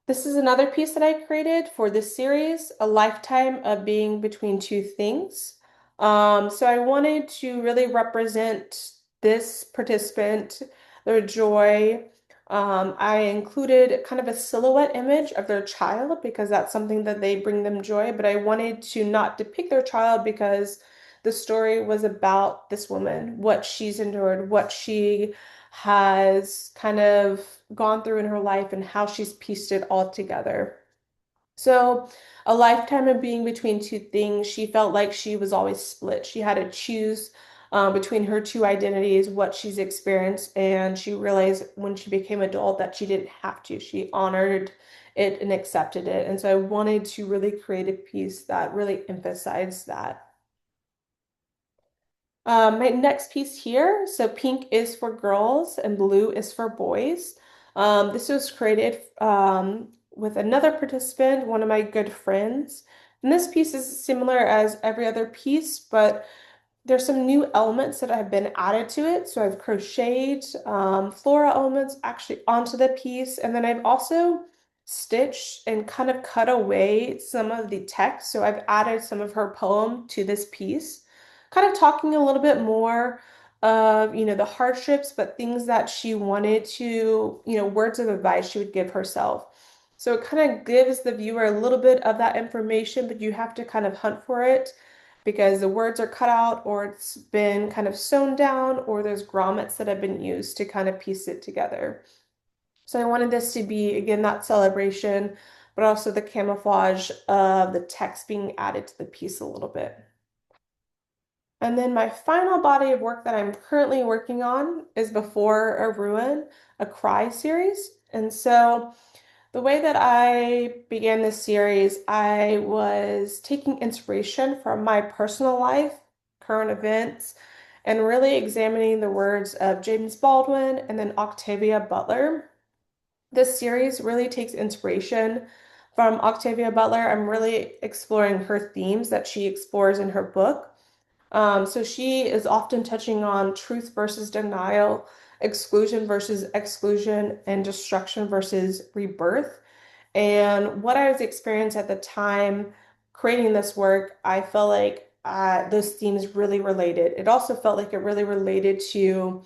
This is another piece that I created for this series, A Lifetime of Being Between Two Things. So I wanted to really represent this participant, their joy. I included kind of a silhouette image of their child because that's something that they bring them joy, but I wanted to not depict their child because the story was about this woman, what she's endured, what she has kind of gone through in her life and how she's pieced it all together. So, a lifetime of being between two things, she felt like she was always split. She had to choose between her two identities, what she's experienced, and she realized when she became adult that she didn't have to. She honored it and accepted it. And so I wanted to really create a piece that really emphasized that. My next piece here, so pink is for girls and blue is for boys. This was created with another participant, one of my good friends. And this piece is similar as every other piece, but there's some new elements that have been added to it. So I've crocheted floral elements actually onto the piece. And then I've also stitched and kind of cut away some of the text. So I've added some of her poem to this piece, kind of talking a little bit more of, the hardships, but things that she wanted to, words of advice she would give herself. So it kind of gives the viewer a little bit of that information, but you have to kind of hunt for it because the words are cut out or it's been kind of sewn down or there's grommets that have been used to kind of piece it together. So I wanted this to be, again, that celebration, but also the camouflage of the text being added to the piece a little bit. And then my final body of work that I'm currently working on is Before a Ruin, a Cry series. And so The way that I began this series, I was taking inspiration from my personal life, current events, and really examining the words of James Baldwin and then Octavia Butler. This series really takes inspiration from Octavia Butler. I'm really exploring her themes that she explores in her book. So she is often touching on truth versus denial, exclusion versus exclusion, and destruction versus rebirth. And what I was experiencing at the time creating this work, I felt like those themes really related. It also felt like it really related to,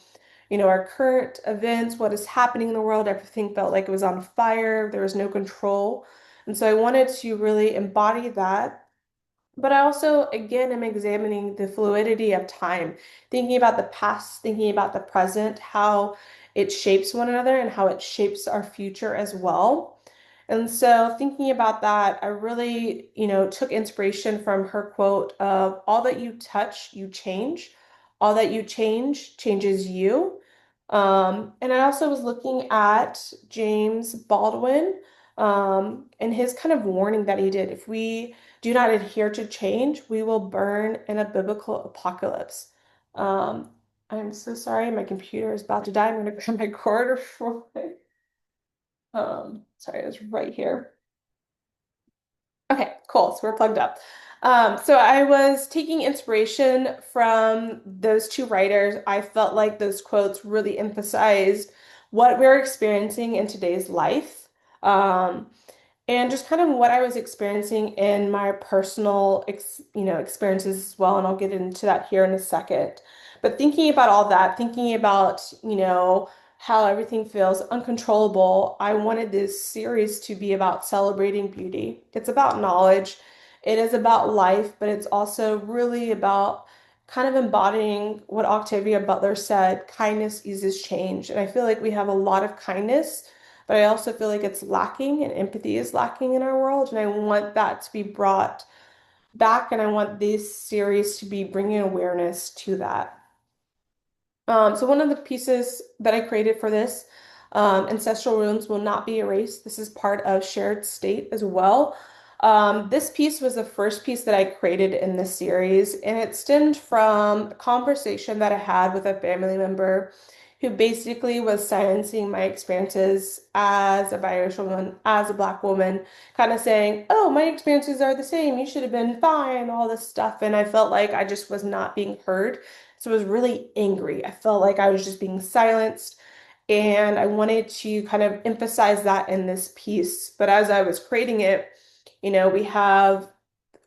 our current events, what is happening in the world. Everything felt like it was on fire. There was no control. And so I wanted to really embody that, but I also, again, am examining the fluidity of time, thinking about the past, thinking about the present, how it shapes one another and how it shapes our future as well. And so, thinking about that, I really, took inspiration from her quote of all that you touch, you change. All that you change changes you. And I also was looking at James Baldwin, and his kind of warning that he did. If we do not adhere to change, we will burn in a biblical apocalypse. Um, I'm so sorry, my computer is about to die. I'm gonna grab my cord real quick. Sorry, it's right here. Okay, cool. So we're plugged up. So I was taking inspiration from those two writers. I felt like those quotes really emphasized what we're experiencing in today's life. Um, and just kind of what I was experiencing in my personal experiences as well, and I'll get into that here in a second. But thinking about all that, thinking about how everything feels uncontrollable, I wanted this series to be about celebrating beauty. It's about knowledge, it is about life, but it's also really about kind of embodying what Octavia Butler said, kindness eases change. And I feel like we have a lot of kindness, but I also feel like it's lacking and empathy is lacking in our world. And I want that to be brought back. And I want this series to be bringing awareness to that. So one of the pieces that I created for this, ancestral runes will not be erased. This is part of shared state as well. This piece was the first piece that I created in this series, and it stemmed from a conversation that I had with a family member who basically was silencing my experiences as a biracial woman, as a Black woman, kind of saying, "Oh, my experiences are the same. You should have been fine," all this stuff. And I felt like I just was not being heard. So I was really angry. I felt like I was just being silenced. And I wanted to kind of emphasize that in this piece. But as I was creating it, we have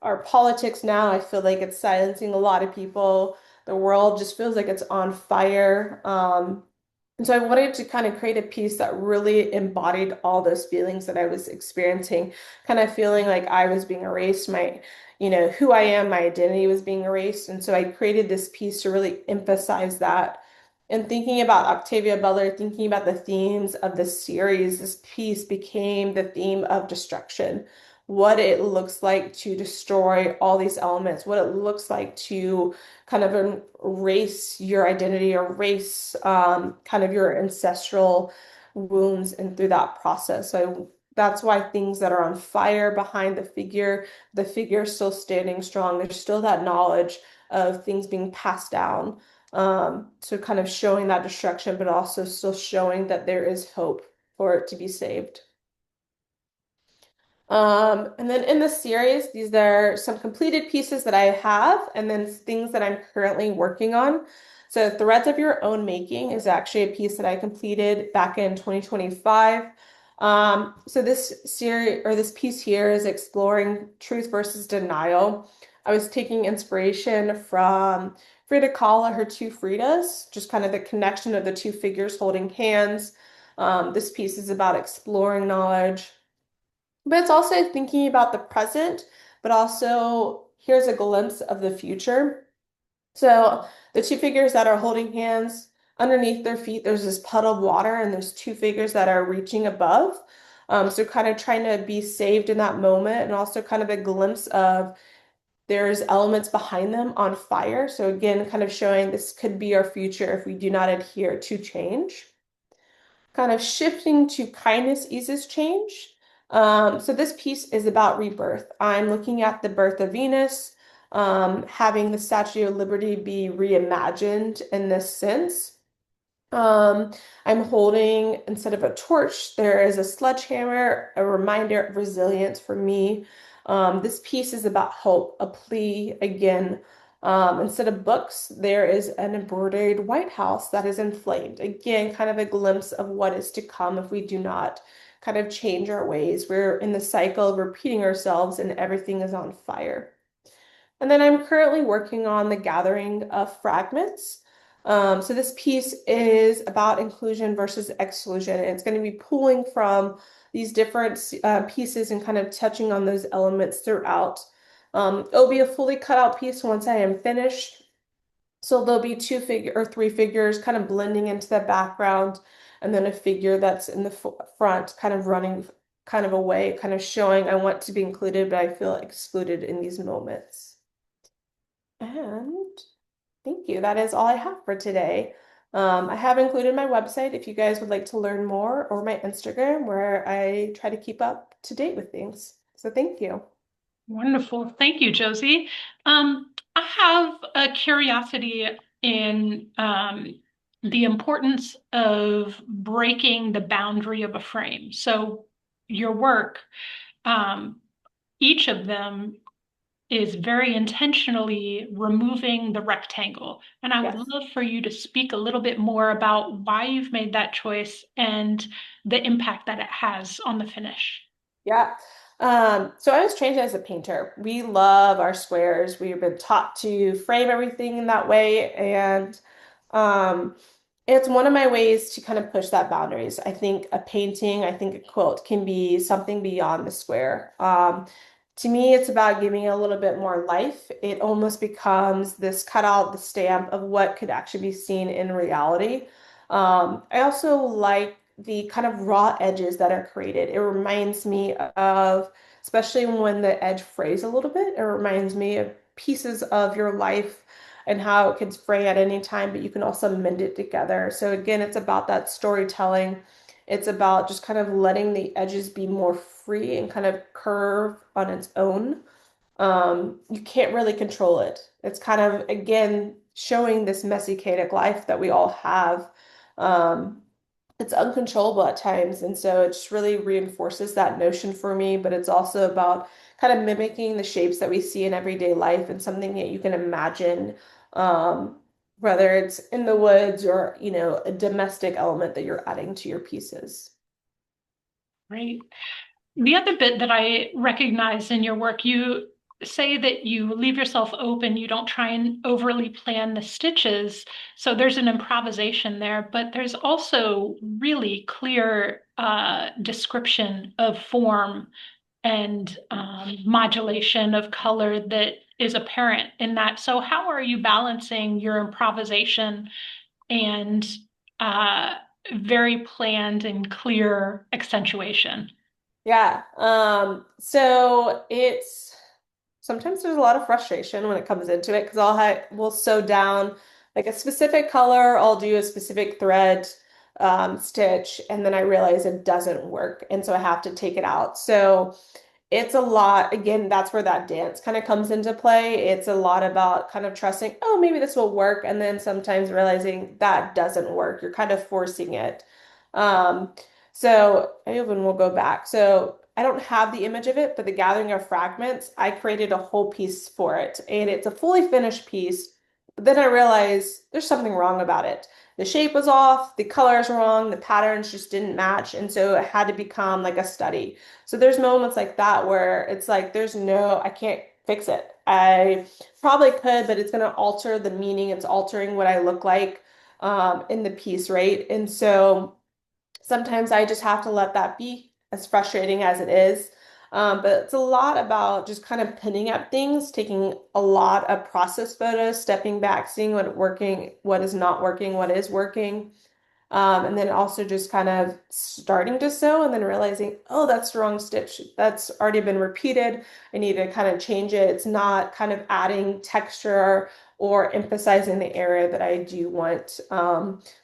our politics now. I feel like it's silencing a lot of people. The world just feels like it's on fire. And so I wanted to kind of create a piece that really embodied all those feelings that I was experiencing, kind of feeling like I was being erased, who I am, my identity was being erased. And so I created this piece to really emphasize that. And thinking about Octavia Butler, thinking about the themes of the series, this piece became the theme of destruction. What it looks like to destroy all these elements, what it looks like to kind of erase your identity, erase kind of your ancestral wounds, and through that process. So that's why things that are on fire behind the figure is still standing strong. There's still that knowledge of things being passed down. So kind of showing that destruction, but also still showing that there is hope for it to be saved. And then in the series, these are some completed pieces that I have, and then things that I'm currently working on. So Threads of Your Own Making is actually a piece that I completed back in 2025. So this series or this piece here is exploring truth versus denial. I was taking inspiration from Frida Kahlo, her two Fridas, just kind of the connection of the two figures holding hands. This piece is about exploring knowledge. But it's also thinking about the present, but also here's a glimpse of the future. So the two figures that are holding hands, underneath their feet, there's this puddle of water, and there's two figures that are reaching above. So kind of trying to be saved in that moment, and also kind of a glimpse of there's elements behind them on fire. So again, kind of showing this could be our future if we do not adhere to change. Kind of shifting to kindness eases change. So this piece is about rebirth. I'm looking at the birth of Venus, having the Statue of Liberty be reimagined in this sense. Um, I'm holding, instead of a torch, there is a sledgehammer, a reminder of resilience for me. This piece is about hope, a plea again. Instead of books, there is an embroidered White House that is inflamed. Again, kind of a glimpse of what is to come if we do not kind of change our ways. We're in the cycle of repeating ourselves and everything is on fire. And then I'm currently working on the gathering of fragments. So this piece is about inclusion versus exclusion. And it's going to be pulling from these different pieces and kind of touching on those elements throughout. It'll be a fully cut out piece once I am finished. So there'll be two figure or three figures kind of blending into the background, and then a figure that's in the front, kind of running kind of away, kind of showing I want to be included, but I feel excluded in these moments. And thank you. That is all I have for today. I have included my website if you guys would like to learn more, or my Instagram where I try to keep up to date with things. So thank you. Wonderful. Thank you, Josie. I have a curiosity in the importance of breaking the boundary of a frame. So, your work, um, each of them is very intentionally removing the rectangle. And I would Yes. love for you to speak a little bit more about why you've made that choice and the impact that it has on the finish. Yeah. So I was trained as a painter. We love our squares. We've been taught to frame everything in that way, and um, it's one of my ways to kind of push that boundaries. I think a painting, I think a quilt can be something beyond the square. To me, it's about giving it a little bit more life. It almost becomes this cutout, the stamp of what could actually be seen in reality. I also like the kind of raw edges that are created. It reminds me of, especially when the edge frays a little bit, it reminds me of pieces of your life and how it can fray at any time, but you can also mend it together. So again, it's about that storytelling. It's about just kind of letting the edges be more free and kind of curve on its own. You can't really control it. It's kind of, again, showing this messy, chaotic life that we all have. Um, it's uncontrollable at times, and so it just really reinforces that notion for me, but it's also about kind of mimicking the shapes that we see in everyday life and something that you can imagine, um, whether it's in the woods or, a domestic element that you're adding to your pieces. Right. The other bit that I recognize in your work, you say that you leave yourself open, you don't try and overly plan the stitches. So there's an improvisation there, but there's also really clear description of form and modulation of color that is apparent in that. So, how are you balancing your improvisation and uh, very planned and clear accentuation? Yeah. So it's sometimes there's a lot of frustration when it comes into it because we'll sew down like a specific color, I'll do a specific thread stitch, and then I realize it doesn't work, and so I have to take it out. So it's a lot. Again, that's where that dance kind of comes into play. It's a lot about kind of trusting, oh, maybe this will work, and then sometimes realizing that doesn't work. You're kind of forcing it. Um, so I even will go back. So I don't have the image of it, but the gathering of fragments, I created a whole piece for it, and it's a fully finished piece. But then I realized there's something wrong about it. The shape was off, the colors wrong, the patterns just didn't match, and so it had to become like a study. So there's moments like that where it's like I can't fix it. I probably could, but it's going to alter the meaning. It's altering what I look like in the piece, right? And so sometimes I just have to let that be, as frustrating as it is. But it's a lot about just kind of pinning up things, taking a lot of process photos, stepping back, seeing what working, what is not working, what is working. And then also just kind of starting to sew and then realizing, oh, that's the wrong stitch. That's already been repeated. I need to kind of change it. It's not kind of adding texture or emphasizing the area that I do want.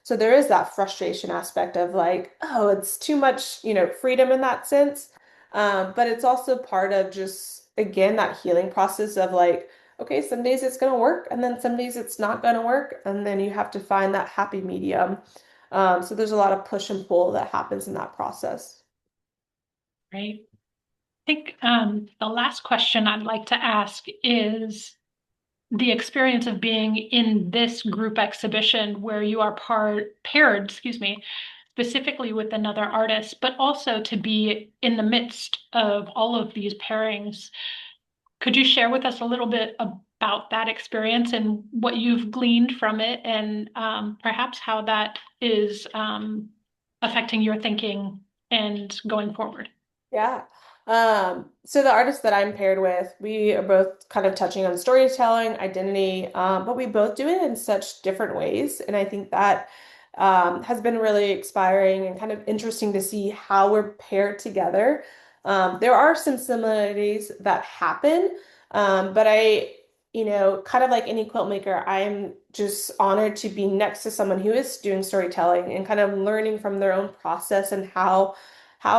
So there is that frustration aspect of like, oh, it's too much, freedom in that sense. But it's also part of just, again, that healing process of like, okay, some days it's going to work, and then some days it's not going to work, and then you have to find that happy medium. So there's a lot of push and pull that happens in that process. Right. I think the last question I'd like to ask is the experience of being in this group exhibition where you are paired, excuse me, specifically with another artist, but also to be in the midst of all of these pairings. Could you share with us a little bit about that experience and what you've gleaned from it, and perhaps how that is affecting your thinking and going forward? Yeah. So the artist that I'm paired with, we are both kind of touching on storytelling, identity, but we both do it in such different ways. And I think that has been really inspiring and kind of interesting to see how we're paired together. There are some similarities that happen, but kind of like any quilt maker, I'm just honored to be next to someone who is doing storytelling and kind of learning from their own process and how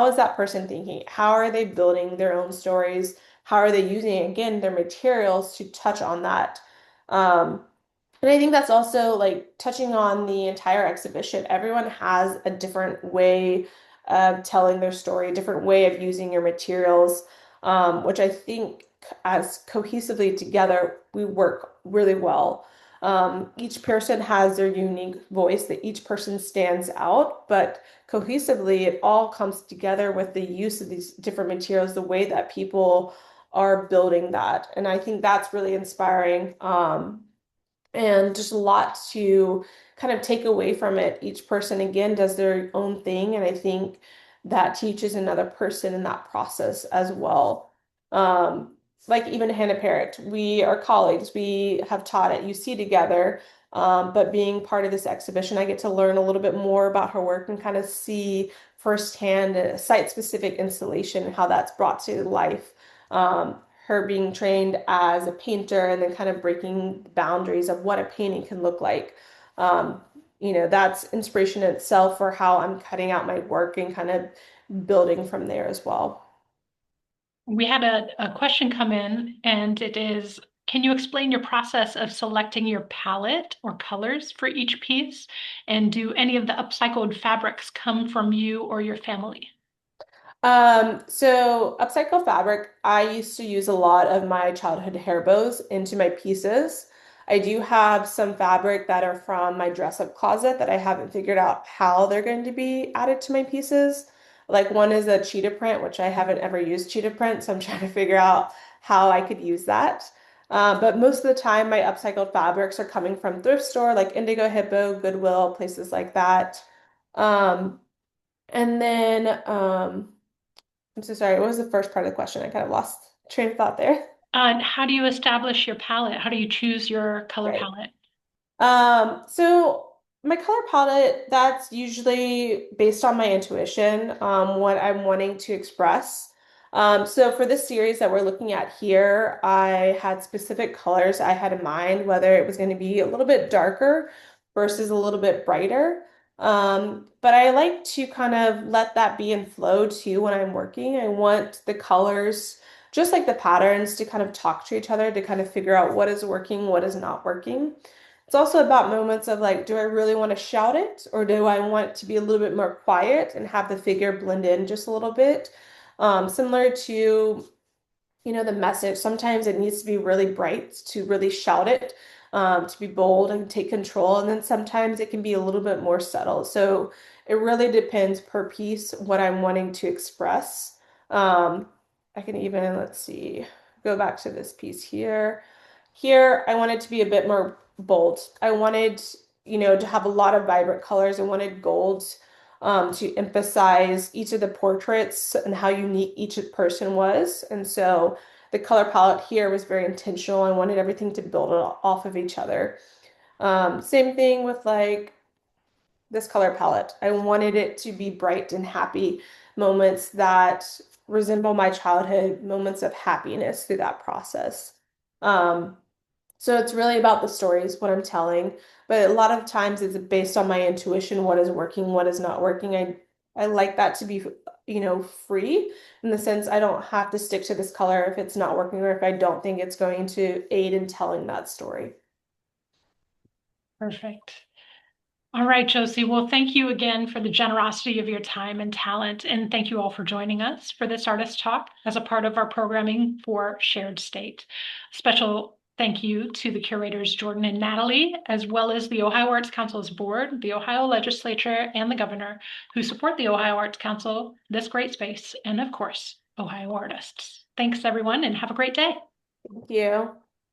is that person thinking? How are they building their own stories? How are they using, again, their materials to touch on that? Um, and I think that's also like touching on the entire exhibition. Everyone has a different way of telling their story, a different way of using your materials, which I think as cohesively together, we work really well. Each person has their unique voice, that each person stands out, but cohesively, it all comes together with the use of these different materials, the way that people are building that. And I think that's really inspiring. And just a lot to kind of take away from it. Each person, again, does their own thing, and I think that teaches another person in that process as well. Um, like even Hannah Parrott, we are colleagues. We have taught at UC together, but being part of this exhibition, I get to learn a little bit more about her work and kind of see firsthand a site-specific installation and how that's brought to life. Um, Her being trained as a painter and then kind of breaking the boundaries of what a painting can look like. Um, that's inspiration in itself for how I'm cutting out my work and kind of building from there as well. We had a question come in, and it is, can you explain your process of selecting your palette or colors for each piece? And do any of the upcycled fabrics come from you or your family? So upcycle fabric, I used to use a lot of my childhood hair bows into my pieces. I do have some fabric that are from my dress up closet that I haven't figured out how they're going to be added to my pieces. Like one is a cheetah print, which I haven't ever used cheetah print, so I'm trying to figure out how I could use that. But most of the time, my upcycled fabrics are coming from thrift store like Indigo Hippo, Goodwill, places like that. Um, and then I'm so sorry. What was the first part of the question? I kind of lost train of thought there. How do you establish your palette? How do you choose your color Right. palette? So my color palette, that's usually based on my intuition, what I'm wanting to express. So for this series that we're looking at here, I had specific colors I had in mind, whether it was going to be a little bit darker versus a little bit brighter. But I like to kind of let that be in flow too when I'm working. I want the colors, just like the patterns, to kind of talk to each other to kind of figure out what is working, what is not working. It's also about moments of like, do I really want to shout it or do I want to be a little bit more quiet and have the figure blend in just a little bit? Similar to, the message. Sometimes it needs to be really bright to really shout it, to be bold and take control. And then sometimes it can be a little bit more subtle. So it really depends per piece what I'm wanting to express. Um, I can even, let's see, go back to this piece here. Here, I wanted to be a bit more bold. I wanted, to have a lot of vibrant colors. I wanted gold, to emphasize each of the portraits and how unique each person was. And so the color palette here was very intentional. I wanted everything to build off of each other. Same thing with like this color palette. I wanted it to be bright and happy moments that resemble my childhood, moments of happiness through that process. Um, so it's really about the stories, what I'm telling, but a lot of times it's based on my intuition, what is working, what is not working. I like that to be, free in the sense I don't have to stick to this color if it's not working or if I don't think it's going to aid in telling that story. Perfect. All right, Josie. Well, thank you again for the generosity of your time and talent. And thank you all for joining us for this artist talk as a part of our programming for Shared State. Special thank you to the curators, Jordan and Natalie, as well as the Ohio Arts Council's board, the Ohio legislature, and the governor who support the Ohio Arts Council, this great space, and of course, Ohio artists. Thanks, everyone, and have a great day. Thank you.